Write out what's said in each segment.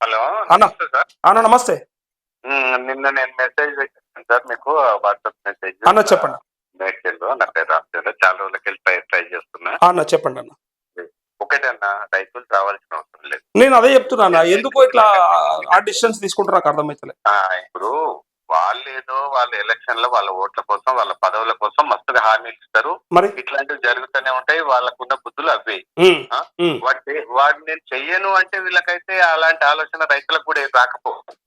Hello అన్న నమస్తే sir. అన్న నమస్తే నిన్న నేను మెసేజ్ పెట్టాను సార్ మీకు వాట్సాప్ మెసేజ్. అన్న చెప్పండి మేడ్చల్లో నా పేరు రామచంద్ర. చాలా రోజులకి వెళ్ళి ట్రై చేస్తున్నా. అన్న చెప్పండి అన్న. ఒకటే అన్న, రైతులు రావాల్సిన అవసరం లేదు. నేను అదే చెప్తున్నా అన్న, ఎందుకు ఇట్లా ఆ డిసిషన్స్ తీసుకుంటారు నాకు అర్థమవుతలే. ఇప్పుడు వాళ్ళు ఏదో వాళ్ళ ఎలక్షన్ లో వాళ్ళ ఓట్ల కోసం వాళ్ళ పదవుల కోసం మస్తుగా హామీలు ఇస్తారు. మరి ఇట్లాంటివి జరుగుతూనే ఉంటాయి. వాళ్ళకున్న బుద్ధులు అవి. వాడిని నేను చెయ్యను అంటే వీళ్ళకైతే అలాంటి ఆలోచన రైతులకు కూడా ఏం రాకపోతుంది.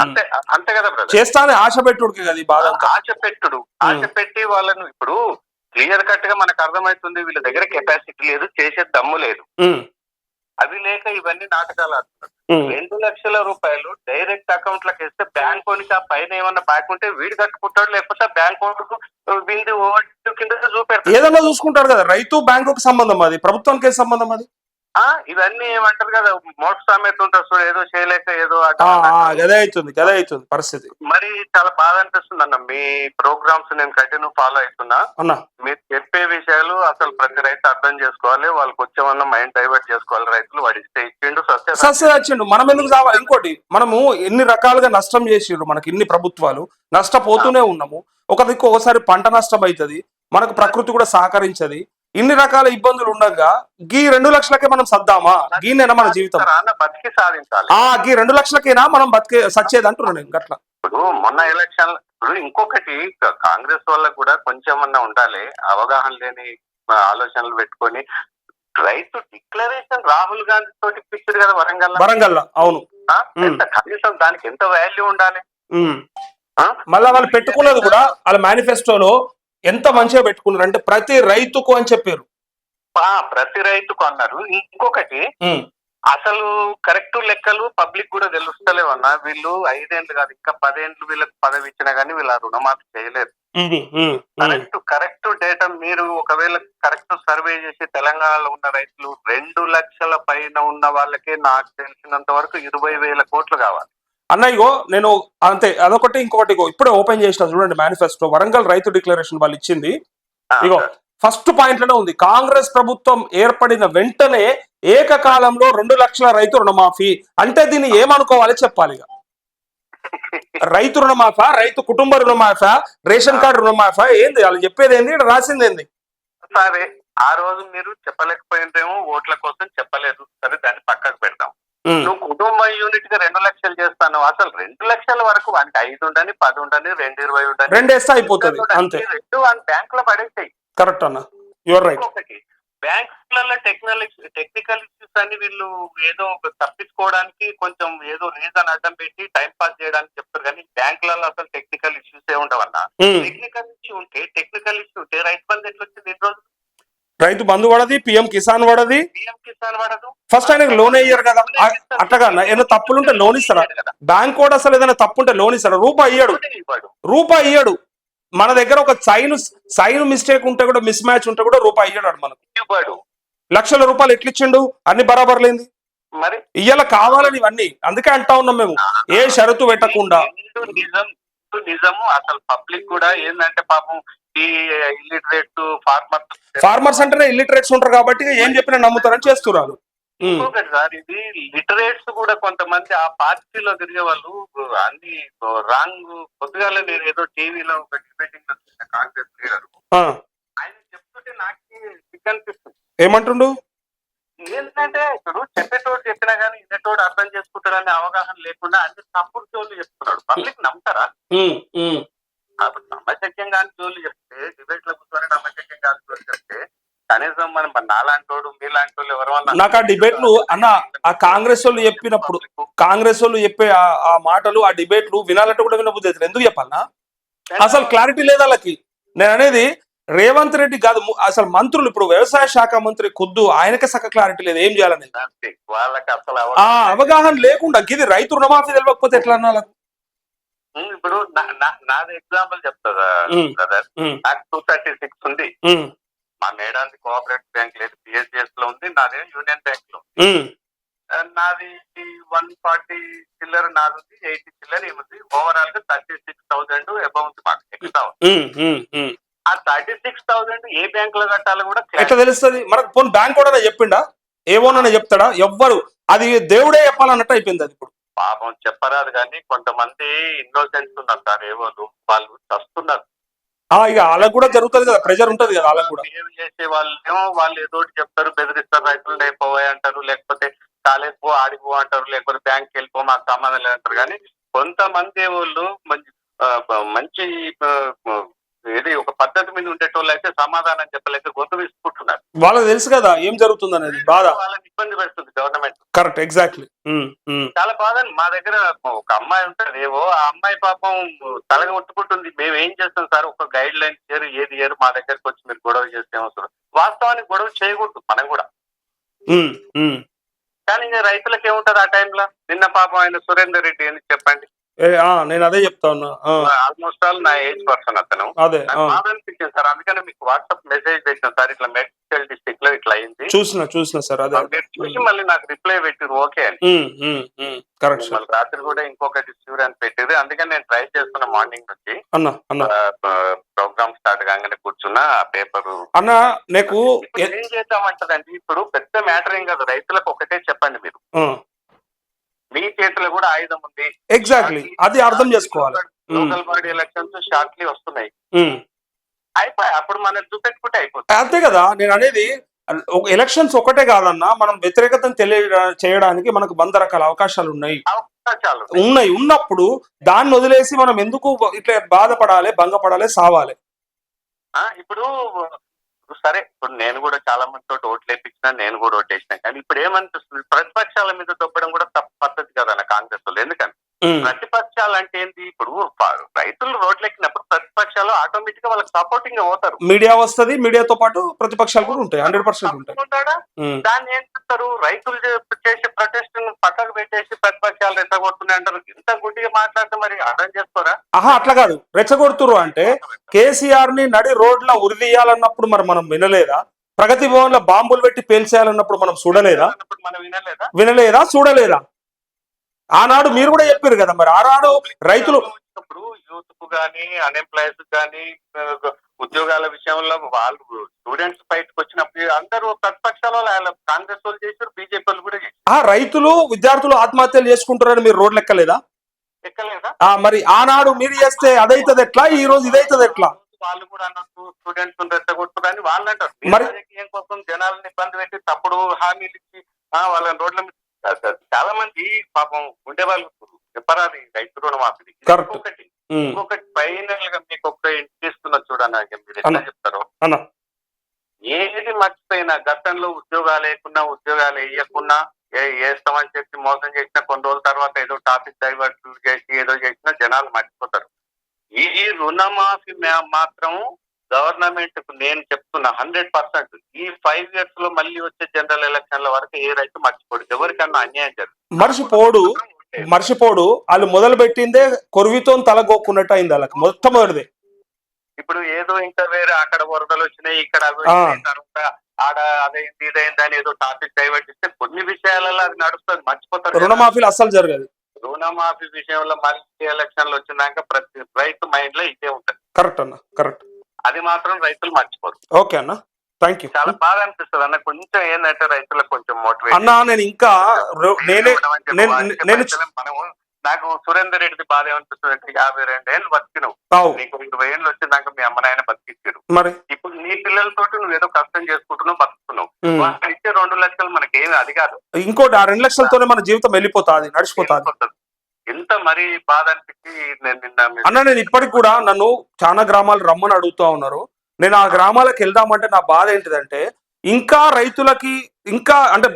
అంతే అంతే కదా బ్రదర్. చేస్తానే ఆశ పెట్టుడికి కదా ఈ బాధ. ఆశ పెట్టి వాళ్ళను ఇప్పుడు క్లియర్ కట్ గా మనకు అర్థమవుతుంది వీళ్ళ దగ్గర కెపాసిటీ లేదు, చేసే దమ్ము లేదు. అవి లేక ఇవన్నీ నాటకాలు ఆడుతున్నారు. 2 లక్షల రూపాయలు డైరెక్ట్ అకౌంట్ లకు వేస్తే బ్యాంక్ ఓనికి ఆ పైన ఏమన్నా బ్యాక్ ఉంటే వీడు కట్టుకుంటాడు, లేకపోతే బ్యాంక్ ఓటుకు వీడి ఓటు కింద చూపెడతాడు. ఏదన్నా చూసుకుంటాడు కదా. రైతు బ్యాంకుకి సంబంధం, అది ప్రభుత్వానికి సంబంధం. అది ఇవన్నీ ఏమంటారు కదా, మోట సామెత ఉంటారు, ఏదో చేయలేక ఏదో గదే అవుతుంది పరిస్థితి. మరి చాలా బాధ అనిపిస్తుంది అన్న. మీ ప్రోగ్రామ్స్ నేను కంటిన్యూ ఫాలో అవుతున్నా అన్న. మీరు చెప్పే విషయాలు అసలు ప్రతి రైతు అర్థం చేసుకోవాలి. వాళ్ళకి వచ్చేమన్నా మైండ్ డైవర్ట్ చేసుకోవాలి. రైతులు వాడి ఇచ్చిండు సస్యచ్చిండు, మనం ఎందుకు కావాలి? ఇంకోటి, మనము ఎన్ని రకాలుగా నష్టం చేసిండ్రు, మనకి ఇన్ని ప్రభుత్వాలు నష్టపోతూనే ఉన్నాము. ఒక దిక్కు ఒకసారి పంట నష్టం అవుతుంది, మనకు ప్రకృతి కూడా సహకరించది. ఇన్ని రకాల ఇబ్బందులు ఉండగా గీ 2 లక్షలకే మనం సద్దామా? గీనేనా మన జీవితం? బతికి సాధించాలి. గీ 2 లక్షలకేనా మనం బతికే సచ్చేది అంటున్నాను నేను గట్లా. ఇప్పుడు మొన్న ఎలక్షన్ ఇంకొకటి, కాంగ్రెస్ వాళ్ళకు కూడా కొంచెమన్నా ఉండాలి అవగాహన. లేని ఆలోచనలు పెట్టుకొని రైతు డిక్లరేషన్ రాహుల్ గాంధీ తోటి ఇప్పించారు కదా వరంగల్. అవును. కనీసం దానికి ఎంత వాల్యూ ఉండాలి. మళ్ళా వాళ్ళు పెట్టుకున్నది కూడా వాళ్ళ మేనిఫెస్టోలో ఎంత మంచిగా పెట్టుకున్నారు అంటే ప్రతి రైతుకు అని చెప్పారు. ప్రతి రైతుకు అన్నారు. ఇంకొకటి, అసలు కరెక్ట్ లెక్కలు పబ్లిక్ కూడా తెలుస్తలేవన్నా. వీళ్ళు 5 ఏళ్ళు కాదు ఇంకా 10 ఏళ్ళు వీళ్ళకి పదవి ఇచ్చినా గానీ వీళ్ళ రుణమాఫీ చేయలేదు. కరెక్ట్ డేటా మీరు ఒకవేళ కరెక్ట్ సర్వే చేసి తెలంగాణలో ఉన్న రైతులు 2 లక్షల పైన ఉన్న వాళ్ళకే నాకు తెలిసినంత వరకు 20,000 కోట్లు కావాలి. అన్నయ్యో నేను అంతే. అదొకటి. ఇంకొకటి ఇప్పుడే ఓపెన్ చేసిన చూడండి మేనిఫెస్టో, వరంగల్ రైతు డిక్లరేషన్ వాళ్ళు ఇచ్చింది. ఇగో ఫస్ట్ పాయింట్ లోనే ఉంది, కాంగ్రెస్ ప్రభుత్వం ఏర్పడిన వెంటనే ఏకకాలంలో 2 లక్షల రైతు రుణమాఫీ. అంటే దీన్ని ఏమనుకోవాలి చెప్పాలి. రైతు రుణమాఫా, రైతు కుటుంబ రుణమాఫా, రేషన్ కార్డు రుణమాఫా, ఏంది వాళ్ళు చెప్పేది? ఏంది రాసింది? ఏంది? సరే, ఆ రోజు మీరు చెప్పలేకపోయిందేమో, ఓట్ల కోసం చెప్పలేదు, సరే దాన్ని పక్కకు పెడతాం. నువ్వు కుటుంబ యూనిట్ గా 2 లక్షలు చేస్తాను. అసలు 2 లక్షల వరకు అంటే 5 ఉండని, 10 ఉండని, 220 ఉండని, 2 వేస్తే అయిపోతుంది అంతే. 2 బ్యాంక్ లో పడేస్తాయి. కరెక్ట్ అన్న, యువర్ రైట్. ఒకటి, బ్యాంకులలో టెక్నికల్ ఇష్యూస్ అని వీళ్ళు ఏదో తప్పించుకోవడానికి కొంచెం ఏదో రీజన్ అడ్డం పెట్టి టైం పాస్ చేయడానికి చెప్తారు. కానీ బ్యాంకులలో అసలు టెక్నికల్ ఇష్యూస్ ఏ ఉండవన్నా. టెక్నికల్ ఇష్యూ ఉంటే రైతు బంధు ఎట్లా వచ్చింది? 2 రోజులు రైతు బంధు పడది, పిఎం కిసాన్ పడది. ఫస్ట్ ఆయనకు లోన్ అయ్యారు కదా. అట్టగా ఏదైనా తప్పులుంటే లోన్ ఇస్తారా? బ్యాంక్ కూడా అసలు ఏదైనా తప్పు ఉంటే లోన్ ఇస్తారా? రూపాయి ఇయ్యాడు. మన దగ్గర ఒక సైన్ మిస్టేక్ ఉంటే కూడా, మిస్ మ్యాచ్ ఉంటే కూడా రూపాయి ఇయ్యాడు మనకు. లక్షల రూపాయలు ఎట్లిచ్చిండు? అన్ని బరాబర్లేంది. మరి ఇయ్యాల కావాలని ఇవన్నీ అందుకే అంటా ఉన్నాం మేము, ఏ షరతు పెట్టకుండా. నిజము. అసలు పబ్లిక్ కూడా ఏంటంటే పాపం ఈ ఇల్లిటరేట్ ఫార్మర్స్ అంటేనే ఇల్లిటరేట్స్ ఉంటారు కాబట్టి ఏం చెప్పినా నమ్ముతారని చేస్తున్నారు. ఇంకొకటి సార్, ఇది లిటరేట్స్ కూడా కొంతమంది ఆ పార్టీలో తిరిగే వాళ్ళు అన్ని రాంగ్. కొద్దిగానే నేను ఏదో టీవీలో ఒక డిబేటింగ్ కాంగ్రెస్ లీడర్ ఆయన చెప్తుంటే నాకు అనిపిస్తుంది. ఏమంటుండు? ఏంటంటే ఇప్పుడు చెప్పేటోడు చెప్పినా గానీ ఇన్నటోడు అర్థం చేసుకుంటాడనే అవగాహన లేకుండా అన్ని తప్పుడు జోళ్ళు చెప్తున్నాడు. పబ్లిక్ నమ్ముతారా? నమ్మశక్యం కాని జోళ్ళు చెప్తే, డిబేట్ లో కూర్చొని నమ్మశక్యం కాని జోళ్ళు చెప్తే కనీసం మనం నాలాంటి వాడు మీలాంటి వాళ్ళు ఎవరన్నా. నాకు ఆ డిబేట్లు అన్న, ఆ కాంగ్రెస్ వాళ్ళు చెప్పినప్పుడు, కాంగ్రెస్ వాళ్ళు చెప్పే ఆ మాటలు, ఆ డిబేట్లు వినాలంటే కూడా వినబుద్ధి అవుతుంది. ఎందుకు చెప్పన్నా? అసలు క్లారిటీ లేదు వాళ్ళకి. నేను అనేది రేవంత్ రెడ్డి కాదు, అసలు మంత్రులు. ఇప్పుడు వ్యవసాయ శాఖ మంత్రి ఖుద్దు ఆయనకే సక్క క్లారిటీ లేదు ఏం చేయాలని. వాళ్ళకి అసలు అవగాహన లేకుండా ఇది రైతు రుణమాఫీ తెలియకపోతే ఎట్లా అన్నా? ఇప్పుడు నాది ఎగ్జాంపుల్ చెప్తా బ్రదర్. నాకు 236 ఉంది. మా మేడానికి కోఆపరేటివ్ బ్యాంక్ లేదు, పిఎస్జిఎస్ లో ఉంది. నాది యూనియన్ బ్యాంక్ లో. నాది 140 చిల్లర నాది ఉంది, 80 చిల్లర ఏముంది. ఓవరాల్ గా 36,000 అబౌవ్ ఉంది మాకు ఎక్స్ట్రా. ఆ 36,000 ఏ బ్యాంక్ లో కట్టాలో కూడా ఎట్లా తెలుస్తుంది మనకు? పోనీ బ్యాంక్ కూడా చెప్పిండా? ఏవోనని చెప్తాడా? ఎవ్వరు. అది దేవుడే చెప్పాలన్నట్టు అయిపోయింది అది ఇప్పుడు. పాపం చెప్పరాదు కానీ కొంతమంది ఇన్నోసెన్స్ ఉన్నారు సార్, వాళ్ళు చస్తున్నారు. ఇక వాళ్ళకు కూడా జరుగుతుంది కదా, ప్రెజర్ ఉంటది కదా వాళ్ళకు కూడా. బిహేవ్ చేసే వాళ్ళు ఏదో ఒకటి చెప్తారు, బెదిరిస్తారు, రైతులు లేకపోయి అంటారు, లేకపోతే కాలేజ్ పో ఆడిపో అంటారు, లేకపోతే బ్యాంక్ వెళ్ళిపో మాకు సంబంధం లేదంటారు. కానీ కొంతమంది వాళ్ళు మంచి ఏది ఒక పద్ధతి మీద ఉండేటోళ్ళు అయితే సమాధానం చెప్పలేక గొంతు విసుకుంటున్నారు. వాళ్ళకి తెలుసు కదా ఏం జరుగుతుంది అనేది బాధ. వాళ్ళని ఇబ్బంది పెడుతుంది గవర్నమెంట్. Correct, exactly. చాలా బాధ. మా దగ్గర ఒక అమ్మాయి ఉంటుంది, ఏవో ఆ అమ్మాయి పాపం తలగ కొట్టుకుంటుంది. మేము ఏం చేస్తాం సార్, ఒక గైడ్ లైన్ ఇయర్ ఏది ఇయర్ మా దగ్గరకు వచ్చి మీరు గొడవ చేస్తే అవసరం. వాస్తవానికి గొడవ చేయకూడదు మనం కూడా. కానీ ఇంకా రైతులకు ఏముంటది ఆ టైంలో. నిన్న పాపం ఆయన సురేందర్ రెడ్డి అని చెప్పండి, నేను అదే చెప్తా ఉన్నా. ఆల్మోస్ట్ ఆల్ నా ఏజ్ పర్సన్ అతను. అదే బాధ అనిపించింది సార్, అందుకని మీకు వాట్సాప్ మెసేజ్ పెట్టాను సార్, ఇట్లా మెడికల్ డిస్ట్రిక్ట్ లో ఇట్లా అయింది. చూసిన సార్, అదే చూసి మళ్ళీ నాకు రిప్లై పెట్టిరు ఓకే అని. కరెక్ట్. మళ్ళీ రాత్రి కూడా ఇంకొకటి ష్యూర్ అని పెట్టింది. అందుకని నేను ట్రై చేస్తున్నా మార్నింగ్ నుంచి. ప్రోగ్రామ్ స్టార్ట్ కాగానే కూర్చున్నా ఆ పేపర్ అన్న. నీకు ఏం చేద్దామంటదండి, ఇప్పుడు పెద్ద మ్యాటర్ ఏం కాదు, రైతులకు ఒకటే చెప్పండి, మీరు మీ చేతిలో కూడా ఆయుధం ఉంది. ఎగ్జాక్ట్లీ, అది అర్థం చేసుకోవాలి. లోకల్ బాడీ ఎలక్షన్స్ షార్ట్లీ వస్తున్నాయి, అయిపోయి అప్పుడు మనం చూపెట్టుకుంటే అయిపోతుంది. అంతే కదా నేను అనేది. ఎలక్షన్స్ ఒకటే కాదన్నా, మనం వ్యతిరేకతను చేయడానికి మనకు 100 రకాల అవకాశాలు ఉన్నాయి. ఉన్నప్పుడు దాన్ని వదిలేసి మనం ఎందుకు ఇట్లా బాధపడాలి, భంగపడాలి, సావాలి? ఇప్పుడు సరే, ఇప్పుడు నేను కూడా చాలా మందితో ఓట్లు వేయించినా, నేను కూడా ఓటేసినా. కానీ ఇప్పుడు ఏమనిపిస్తుంది, ప్రతిపక్షాల మీద దొబ్బడం కూడా తప్పు పద్ధతి కదన్న కాంగ్రెస్ వాళ్ళు. ఎందుకంటే ప్రతిపక్షాలు అంటే ఏంటి, ఇప్పుడు రైతులు రోడ్లు ఎక్కినప్పుడు ప్రతిపక్షాలు ఆటోమేటిక్ గా వాళ్ళకి సపోర్టింగ్ గా పోతారు. మీడియా వస్తుంది, మీడియాతో పాటు ప్రతిపక్షాలు కూడా ఉంటాయి. 100% ఉంటాయి. దాన్ని ఏం చేస్తారు, రైతులు చేసే ప్రొటెస్ట్ పక్కకు పెట్టేసి ప్రతిపక్షాలు రెచ్చగొడుతున్నాయి అంటారు. ఇంత గుడ్డిగా మాట్లాడితే మరి అర్థం చేసుకోరా? అట్లా కాదు, రెచ్చగొడుతురు అంటే కేసీఆర్ ని నడి రోడ్ల ఉరిదీయాలన్నప్పుడు మరి మనం వినలేదా? ప్రగతి భవన్ లో బాంబులు పెట్టి పేల్చేయాలన్నప్పుడు మనం చూడలేదా? వినలేదా? చూడలేదా? ఆనాడు మీరు కూడా చెప్పారు కదా, మరి ఆనాడు రైతులు యూత్ కు గానీ, అన్ఎంప్లాయ్స్ గానీ, ఉద్యోగాల విషయంలో వాళ్ళు స్టూడెంట్స్ బయటకు వచ్చినప్పుడు అందరూ ప్రతిపక్షాలు కాంగ్రెస్ వాళ్ళు చేశారు, బీజేపీ వాళ్ళు కూడా చేశారు. రైతులు విద్యార్థులు ఆత్మహత్యలు చేసుకుంటారని మీరు రోడ్లు ఎక్కలేదా? మరి ఆనాడు మీరు చేస్తే అదైతుంది ఎట్లా, ఈ రోజు ఇదైతుంది ఎట్లా? వాళ్ళు కూడా అన్నట్టు స్టూడెంట్స్ రెచ్చగొట్టుదని వాళ్ళు అంటారు. మరి ఏం కోసం జనాలను ఇబ్బంది పెట్టి తప్పుడు హామీలు ఇచ్చి వాళ్ళని రోడ్ల మీద. చాలా మంది పాపం ఉండేవాళ్ళు చెప్పరాది రైతు రుణమాఫీ. ఇంకొకటి ఫైనల్ గా మీకు ఒక ఇస్తున్నా చూడన్నా, మీరు ఎట్లా చెప్తారో. ఏది మర్చిపోయినా గతంలో ఉద్యోగాలు లేకున్నా, ఉద్యోగాలు వేయకున్నా, వేస్తామని చెప్పి మోసం చేసిన కొన్ని రోజుల తర్వాత ఏదో టాపిక్ డైవర్ట్ చేసి ఏదో చేసినా జనాలు మర్చిపోతారు. ఈ రుణమాఫీ మాత్రం గవర్నమెంట్ కు నేను చెప్తున్నా 100%. ఈ 5 years లో మళ్ళీ వచ్చే జనరల్ ఎలక్షన్ల వరకు ఏ రైతు మర్చిపోడు, ఎవరికన్నా అన్యాయం జరుగుతుంది. మర్చిపోడు. వాళ్ళు మొదలు పెట్టిందే కొరువితో తలగొక్కున్నట్టు అయింది వాళ్ళకి మొట్టమొదటిదే. ఇప్పుడు ఏదో ఇంకా వేరే అక్కడ వరదలు వచ్చినాయి, ఇక్కడ ఆడ అదైంది ఇదైంది అని ఏదో టాపిక్ డైవర్ట్ ఇస్తే కొన్ని విషయాలలో అది నడుస్తుంది, మర్చిపోతారు. రుణమాఫీలు అస్సలు జరగదు. రుణమాఫీ విషయంలో మళ్ళీ ఎలక్షన్లు వచ్చినాక ప్రతి రైతు మైండ్ లో ఇదే ఉంటుంది. కరెక్ట్ అన్న, కరెక్ట్. అది మాత్రం రైతులు మర్చిపోరు. ఓకే అన్న, థ్యాంక్ యూ. చాలా బాగా అనిపిస్తుంది అన్న, కొంచెం ఏంటంటే రైతులకు కొంచెం మోటివేట్ అన్న. నేను ఇంకా నాకు సురేందర్ రెడ్డి బాధ ఏమనిపిస్తుంది అంటే 52 ఏళ్ళు బతికినావు, నీకు 20 ఏళ్ళు వచ్చిందాక మీ అమ్మ నాయన బతికిచ్చారు. మరి ఇప్పుడు నీ పిల్లలతోటి నువ్వు ఏదో కష్టం చేసుకుంటున్నావు, బతుకుతున్నావు. వాళ్ళు ఇచ్చే 2 లక్షలు మనకేమి అది కాదు. ఇంకోటి 2 లక్షలతోనే మన జీవితం వెళ్ళిపోతుంది, నడిచిపోతుంది. ఎంత మరి బాధ అనిపించి అన్న, నేను ఇప్పటికి కూడా నన్ను చాలా గ్రామాలు రమ్మని అడుగుతా ఉన్నారు. నేను ఆ గ్రామాలకు వెళ్దామంటే నా బాధ ఏంటిదంటే, ఇంకా రైతులకి ఇంకా అంటే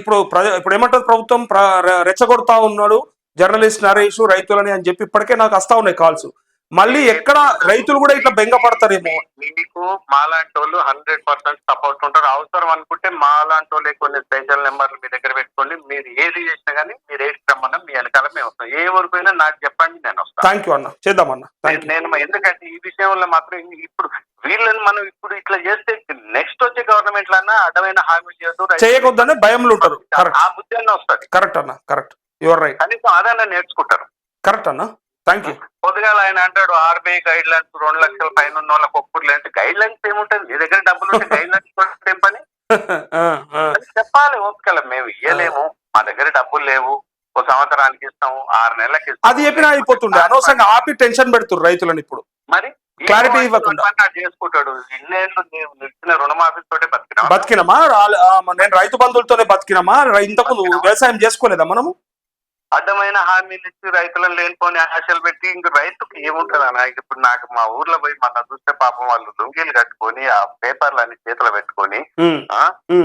ఇప్పుడు ఏమంటారు, ప్రభుత్వం రెచ్చగొడతా ఉన్నాడు జర్నలిస్ట్ నరేష్ రైతులని అని చెప్పి ఇప్పటికే నాకు వస్తా ఉన్నాయి కాల్స్. మళ్ళీ ఎక్కడ రైతులు కూడా ఇట్లా బెంగపడతారేమో. మీకు మాలాంటి వాళ్ళు 100% సపోర్ట్ ఉంటారు. అవసరం అనుకుంటే మాలాంటి వాళ్ళే కొన్ని స్పెషల్ నెంబర్లు మీ దగ్గర పెట్టుకోండి. మీరు ఏది చేసినా కానీ మీరు ఏది రమ్మన్నా మీ వెనకాల మేము వస్తాం. ఏ ఊరికి పోయినా నాకు చెప్పండి, నేను వస్తాను. థ్యాంక్ యూ అన్న, చేద్దామన్నా. నేను ఎందుకంటే ఈ విషయంలో మాత్రం ఇప్పుడు వీళ్ళని మనం ఇప్పుడు ఇట్లా చేస్తే నెక్స్ట్ వచ్చే గవర్నమెంట్ లన్నా అడ్డమైన హామీలు చేయకూడదని భయంలో ఉంటారు. ఆ బుద్ధి అన్న వస్తుంది. కరెక్ట్ అన్న, కరెక్ట్. Your right. కనీసం అదన్నా నేర్చుకుంటారు. కరెక్ట్ అన్న, థ్యాంక్ యూ. పొద్దుగాల ఆయన అంటాడు ఆర్బీఐ గైడ్ లైన్స్ 2 లక్షల పైన ఉన్న వాళ్ళకి ఒప్పులు అంటే గైడ్ లైన్స్ ఏముంటుంది, మీ దగ్గర డబ్బులు ఉంటే గైడ్ లైన్స్ ఏం పని? అని చెప్పాలి. ఓపికల మేము ఇయ్యలేము, మా దగ్గర డబ్బులు లేవు, ఒక సంవత్సరానికి ఇస్తాము, 6 నెలలకి ఇస్తాము. అది చెప్పినా అయిపోతుండే, అనవసరంగా ఆపి టెన్షన్ పెడుతున్నారు రైతులను ఇప్పుడు. మరి క్లారిటీ ఇవ్వకుండా చేసుకుంటాడు. ఇన్నేళ్ళు ఇచ్చిన రుణమాఫీ తోటే బతికినమా? నేను రైతు బంధువులతోనే బతికినమా? ఇంతకు వ్యవసాయం చేసుకోలేదా మనము? అడ్డమైన హామీలు ఇచ్చి రైతులను లేనిపోని ఆశలు పెట్టి ఇంక రైతుకి ఏముంటది అన్న. ఇప్పుడు నాకు మా ఊర్లో పోయి మన చూస్తే పాపం వాళ్ళు లుంగీలు కట్టుకొని ఆ పేపర్లు అన్ని చేతిలో పెట్టుకొని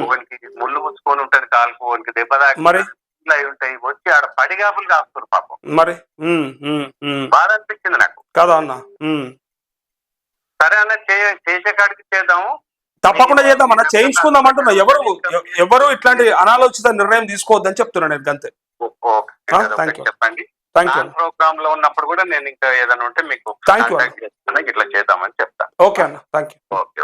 ఒకనికి ముళ్ళు పుచ్చుకొని ఉంటది కాలుకు, ఒకనికి దెబ్బ దాకి అయి ఉంటాయి, వచ్చి ఆడ పడిగాపులు కాస్తారు పాపం. మరి బాధ అనిపించింది నాకు కదా అన్న. సరే అన్న, చేసే కాడికి చేద్దాము, తప్పకుండా చేద్దాం అన్న, చేయించుకుందాం అంటున్నా. ఎవరు ఇట్లాంటి అనాలోచిత నిర్ణయం తీసుకోవద్దని చెప్తున్నా నేను అంతే. చెప్పండి. ప్రోగ్రామ్ లో ఉన్నప్పుడు కూడా నేను ఇంకా ఏదైనా ఉంటే మీకు ఇట్లా చేద్దామని చెప్తాను. ఓకే అన్న, థ్యాంక్ యూ. ఓకే.